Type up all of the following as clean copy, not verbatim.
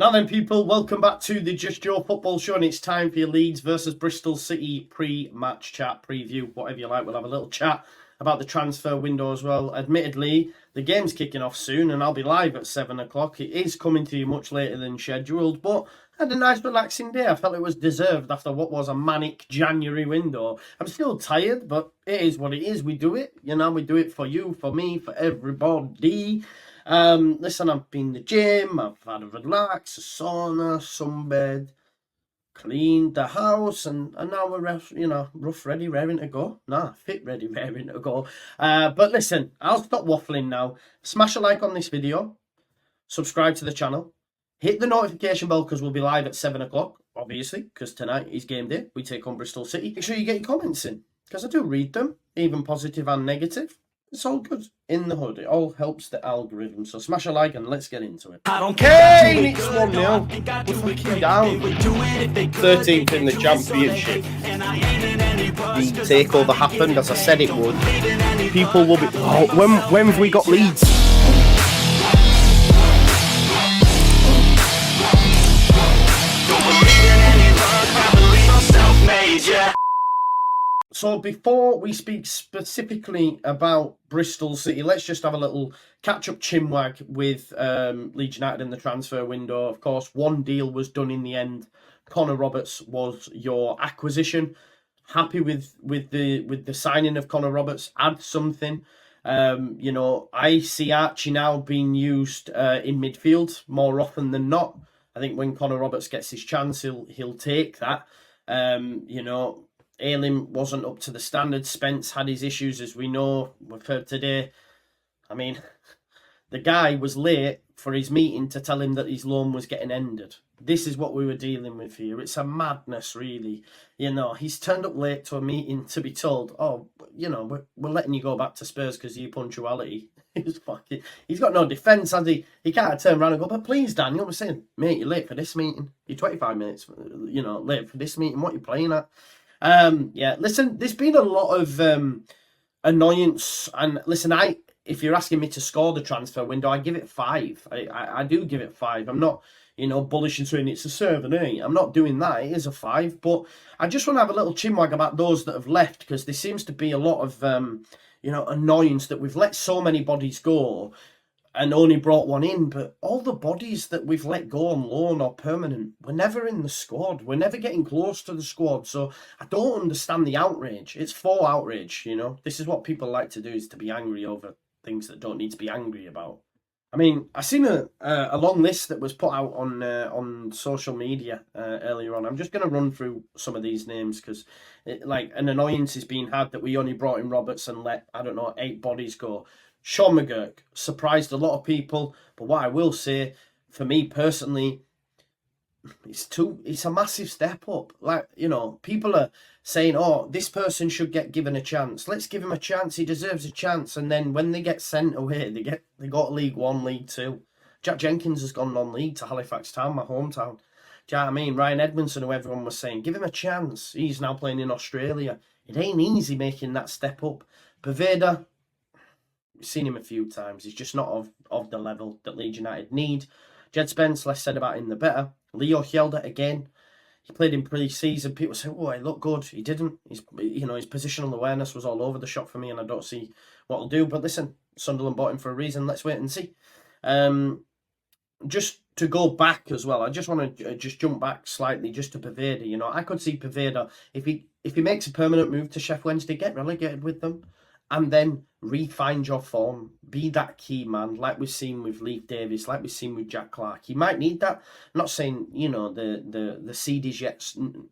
Now then, people, welcome back to the Just Joe Football Show, and it's time for your Leeds versus Bristol City pre-match chat, preview, whatever you like. We'll have a little chat about the transfer window as well. Admittedly, the game's kicking off soon, and I'll be live at 7 o'clock. It is coming to you much later than scheduled, but I had a nice relaxing day. I felt it was deserved after what was a manic January window. I'm still tired, but it is what it is. We do it, we do it for you, for me, for everybody. Listen, I've been to the gym, I've had a relax, a sauna, sunbed, cleaned the house, and now we're rough, ready, raring to go. Fit, ready, raring to go. But listen, I'll stop waffling now. Smash a like on this video, subscribe to the channel, hit the notification bell because we'll be live at 7 o'clock, obviously, because tonight is game day. We take on Bristol City. Make sure you get your comments in, because I do read them, even positive and negative. It's all good in the hood. It all helps the algorithm. So smash a like and let's get into it. Kane, it's 1-0. We're fucking down. 13th in the championship. The takeover happened as I said it would. People will be... Oh, when have we got Leeds? So before we speak specifically about Bristol City, let's just have a little catch-up chinwag with Leeds United in the transfer window. Of course, one deal was done in the end. Connor Roberts was your acquisition. Happy with the signing of Connor Roberts. Add something. I see Archie now being used in midfield more often than not. I think when Connor Roberts gets his chance, he'll take that. Ayling wasn't up to the standard. Spence had his issues, as we know. We've heard today. I mean, the guy was late for his meeting to tell him that his loan was getting ended. This is what we were dealing with here. It's a madness, really. He's turned up late to a meeting to be told, we're letting you go back to Spurs because of your punctuality. He's got no defence, has he? He can't turn around and go, but please, Daniel, we're saying, mate, you're late for this meeting. You're 25 minutes, late for this meeting. What are you playing at? Listen, there's been a lot of annoyance, and listen, if you're asking me to score the transfer window, I give it 5. I do give it 5. I'm not, bullish and saying it's a 7, 8. I'm not doing that. It is a 5, but I just want to have a little chinwag about those that have left, because there seems to be a lot of, annoyance that we've let so many bodies go and only brought one in, but all the bodies that we've let go on loan or permanent were never in the squad. We're never getting close to the squad, so I don't understand the outrage. It's for outrage, This is what people like to do, is to be angry over things that don't need to be angry about. I mean, I seen a long list that was put out on social media earlier on. I'm just going to run through some of these names because, an annoyance is being had that we only brought in Roberts and let, 8 bodies go. Sean McGurk surprised a lot of people, but what I will say, for me personally, it's a massive step up. People are saying, this person should get given a chance. Let's give him a chance. He deserves a chance. And then when they get sent away, they got League One, League Two. Jack Jenkins has gone non-league to Halifax Town, my hometown. Do you know what I mean? Ryan Edmondson, who everyone was saying, give him a chance. He's now playing in Australia. It ain't easy making that step up. Poveda, we've seen him a few times. He's just not of the level that Leeds United need. Jed Spence, less said about him, the better. Leo Hjelde, again, he played in pre-season. People say, he looked good. He didn't. His positional awareness was all over the shop for me, and I don't see what he'll do. But listen, Sunderland bought him for a reason. Let's wait and see. Just to go back as well, I just want to just jump back slightly just to Poveda. I could see Poveda, if he makes a permanent move to Sheff Wednesday, get relegated with them, and then refine your form. Be that key man, like we've seen with Leif Davis, like we've seen with Jack Clark. He might need that. I'm not saying, the seed is yet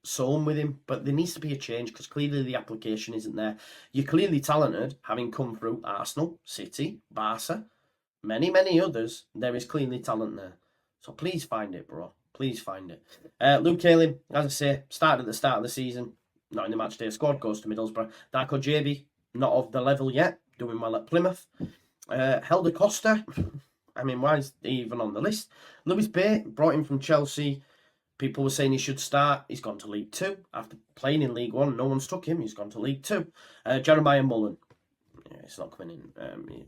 sown with him, but there needs to be a change because clearly the application isn't there. You're clearly talented, having come through Arsenal, City, Barca, many, many others. There is clearly talent there. So please find it, bro. Please find it. Luke Ayling, as I say, started at the start of the season. Not in the match day squad, goes to Middlesbrough. Darko JB, not of the level yet, doing well at Plymouth. Helder Costa, why is he even on the list? Lewis Bay, brought him from Chelsea. People were saying he should start. He's gone to League 2. After playing in League 1, no one's took him. He's gone to League 2. Jeremiah Mullen. it's not coming in.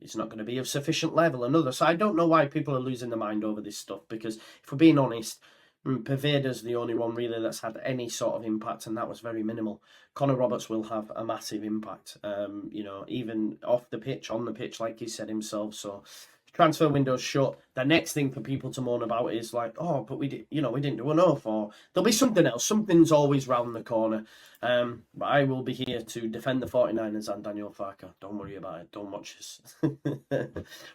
It's not going to be of sufficient level. Another. So I don't know why people are losing their mind over this stuff, because if we're being honest, Pervader's the only one really that's had any sort of impact, and that was very minimal. Connor Roberts will have a massive impact, you know, even off the pitch, on the pitch, like he said himself. So transfer window's shut. The next thing for people to moan about is like, oh, but we didn't do enough, or there'll be something else. Something's always round the corner. But I will be here to defend the 49ers and Daniel Farker. Don't worry about it. Don't watch this.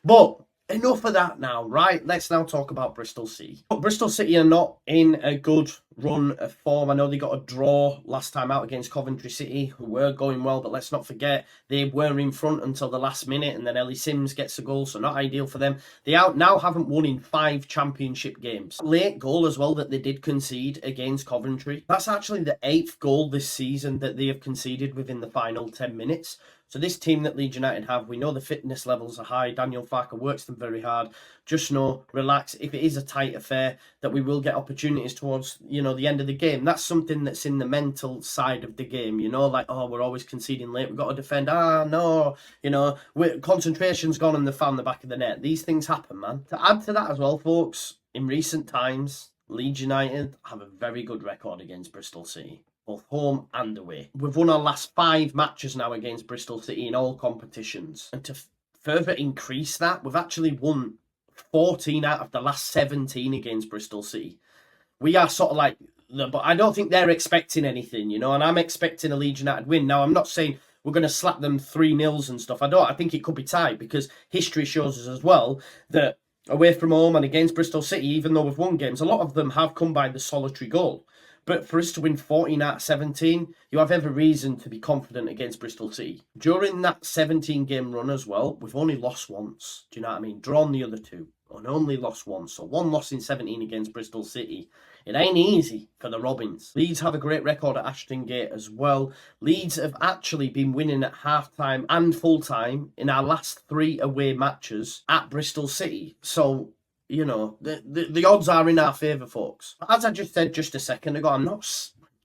But enough of that now, right? Let's now talk about Bristol City. But Bristol City are not in a good run of form. I know they got a draw last time out against Coventry City, who were going well, but let's not forget they were in front until the last minute, and then Ellie Sims gets a goal, so not ideal for them. They now haven't won in 5 championship games. Late goal as well that they did concede against Coventry. That's actually the 8th goal this season that they have conceded within the final 10 minutes. So this team that Leeds United have, we know the fitness levels are high. Daniel Farker works them very hard. Just know, relax. If it is a tight affair, that we will get opportunities towards, you know, the end of the game. That's something that's in the mental side of the game, you know, like, oh, we're always conceding late. We've got to defend. No, you know, concentration's gone and they found the back of the net. These things happen, man. To add to that as well, folks, in recent times, Leeds United have a very good record against Bristol City, both home and away. We've won our last 5 matches now against Bristol City in all competitions. And to further increase that, we've actually won 14 out of the last 17 against Bristol City. We are sort of like, but I don't think they're expecting anything, you know, and I'm expecting a Leeds United win. Now, I'm not saying we're going to slap them 3-0 and stuff. I think it could be tight, because history shows us as well that away from home and against Bristol City, even though we've won games, a lot of them have come by the solitary goal. But for us to win 14 out of 17, you have every reason to be confident against Bristol City. During that 17-game run as well, we've only lost once. Do you know what I mean? Drawn the other 2 and only lost once. So 1 loss in 17 against Bristol City. It ain't easy for the Robins. Leeds have a great record at Ashton Gate as well. Leeds have actually been winning at half-time and full-time in our last 3 away matches at Bristol City. So, you know, the odds are in our favour, folks. As I just said just a second ago,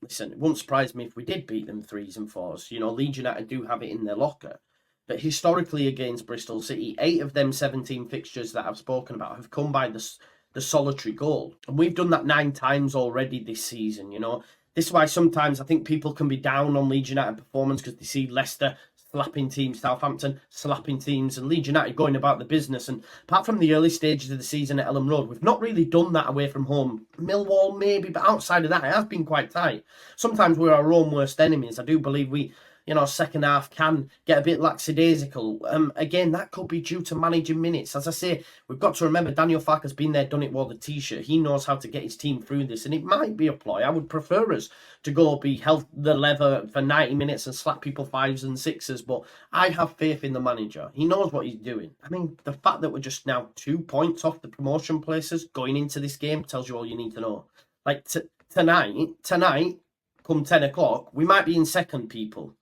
listen, it wouldn't surprise me if we did beat them 3s and 4s. You know, Leeds United do have it in their locker. But historically against Bristol City, 8 of them 17 fixtures that I've spoken about have come by the solitary goal. And we've done that 9 times already this season, you know. This is why sometimes I think people can be down on Leeds United performance, because they see Leicester slapping teams, Southampton slapping teams, and Leeds United going about the business. And apart from the early stages of the season at Elland Road, we've not really done that away from home. Millwall maybe, but outside of that, it has been quite tight. Sometimes we're our own worst enemies. I do believe we, you know, second half can get a bit lackadaisical. Again, that could be due to managing minutes. As I say, we've got to remember Daniel Farker's been there, done it, wore the t-shirt. He knows how to get his team through this, and it might be a ploy. I would prefer us to go be held the lever for 90 minutes and slap people 5s and 6s, but I have faith in the manager. He knows what he's doing. I mean, the fact that we're just now 2 points off the promotion places going into this game tells you all you need to know. Like, tonight, come 10 o'clock, we might be in second, people.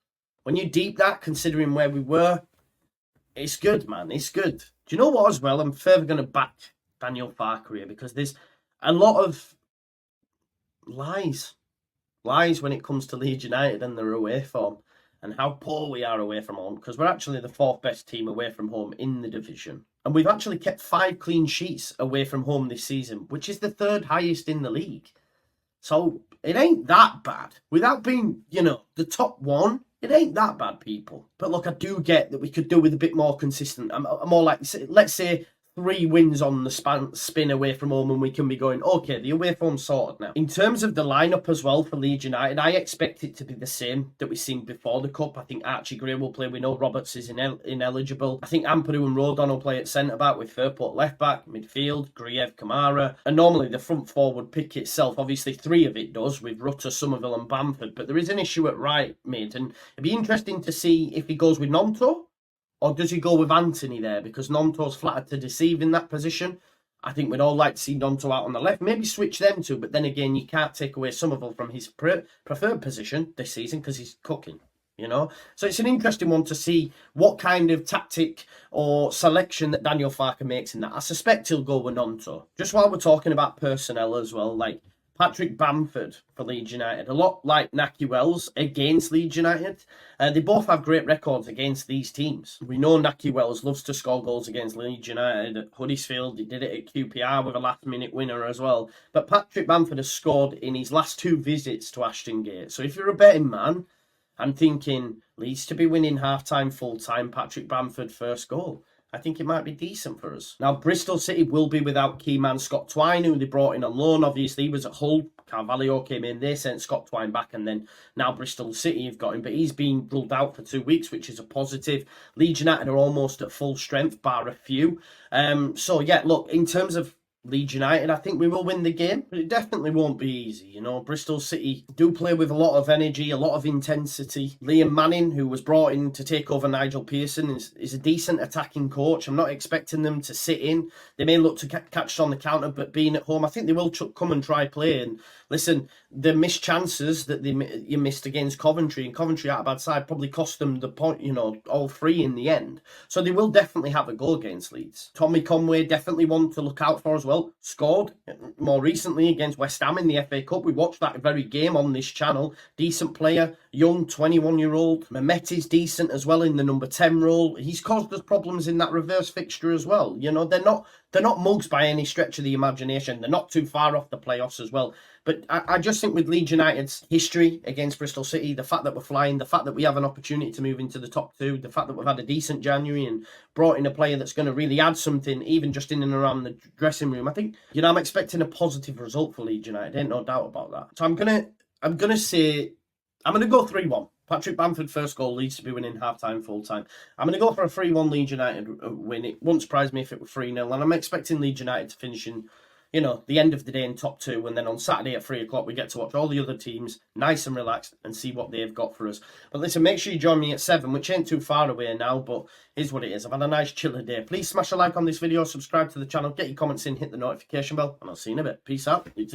When you deep that, considering where we were, it's good, man. It's good. Do you know what as well? I'm further going to back Daniel Farker here, because there's a lot of lies when it comes to Leeds United and their away form and how poor we are away from home, because we're actually the 4th best team away from home in the division. And we've actually kept 5 clean sheets away from home this season, which is the 3rd highest in the league. So it ain't that bad. Without being, you know, the top 1, it ain't that bad, people. But look, I do get that we could do with a bit more consistent. I'm more like, let's say 3 wins on the spin away from home, and we can be going, okay, the away form's sorted now. In terms of the lineup as well for Leeds United, I expect it to be the same that we've seen before the Cup. I think Archie Gray will play. We know Roberts is ineligible. I think Ampadu and Rodon will play at centre-back, with Fairport left-back, midfield, Griev, Kamara. And normally the front four would pick itself. Obviously 3 of it does, with Rutter, Somerville and Bamford. But there is an issue at right mid, and it'd be interesting to see if he goes with Nonto, or does he go with Anthony there? Because Nonto's flattered to deceive in that position. I think we'd all like to see Nonto out on the left. Maybe switch them two. But then again, you can't take away Somerville from his preferred position this season, because he's cooking, you know. So it's an interesting one to see what kind of tactic or selection that Daniel Farker makes in that. I suspect he'll go with Nonto. Just while we're talking about personnel as well, like, Patrick Bamford for Leeds United. A lot like Naki Wells against Leeds United. They both have great records against these teams. We know Naki Wells loves to score goals against Leeds United at Huddersfield. He did it at QPR with a last-minute winner as well. But Patrick Bamford has scored in his last 2 visits to Ashton Gate. So if you're a betting man, I'm thinking Leeds to be winning half-time, full-time, Patrick Bamford first goal. I think it might be decent for us. Now, Bristol City will be without key man Scott Twine, who they brought in on loan. Obviously, he was at Hull. Carvalho came in. They sent Scott Twine back, and then now Bristol City have got him. But he's been ruled out for 2 weeks, which is a positive. Leeds United are almost at full strength, bar a few. So, yeah, look, in terms of Leeds United, I think we will win the game, but it definitely won't be easy. You know, Bristol City do play with a lot of energy, a lot of intensity. Liam Manning, who was brought in to take over Nigel Pearson, is a decent attacking coach. I'm not expecting them to sit in. They may look to catch on the counter, but being at home, I think they will come and try play. And listen, the missed chances that you missed against Coventry, and Coventry out a bad side, probably cost them the point, you know, all 3 in the end. So they will definitely have a goal against Leeds. Tommy Conway, definitely one to look out for as well. Scored more recently against West Ham in the FA Cup. We watched that very game on this channel. Decent player, young 21-year-old. Mehmeti's decent as well in the number 10 role. He's caused us problems in that reverse fixture as well. You know, they're not mugs by any stretch of the imagination. They're not too far off the playoffs as well. But I just think with Leeds United's history against Bristol City, the fact that we're flying, the fact that we have an opportunity to move into the top 2, the fact that we've had a decent January and brought in a player that's going to really add something, even just in and around the dressing room, I think, you know, I'm expecting a positive result for Leeds United. Ain't no doubt about that. So I'm gonna go 3-1. Patrick Bamford first goal, Leeds to be winning half-time, full-time. I'm going to go for a 3-1 Leeds United win. It wouldn't surprise me if it were 3-0. And I'm expecting Leeds United to finish in, you know, the end of the day in top 2. And then on Saturday at 3 o'clock, we get to watch all the other teams nice and relaxed and see what they've got for us. But listen, make sure you join me at 7, which ain't too far away now, but here's what it is. I've had a nice chiller day. Please smash a like on this video, subscribe to the channel, get your comments in, hit the notification bell, and I'll see you in a bit. Peace out. Leeds.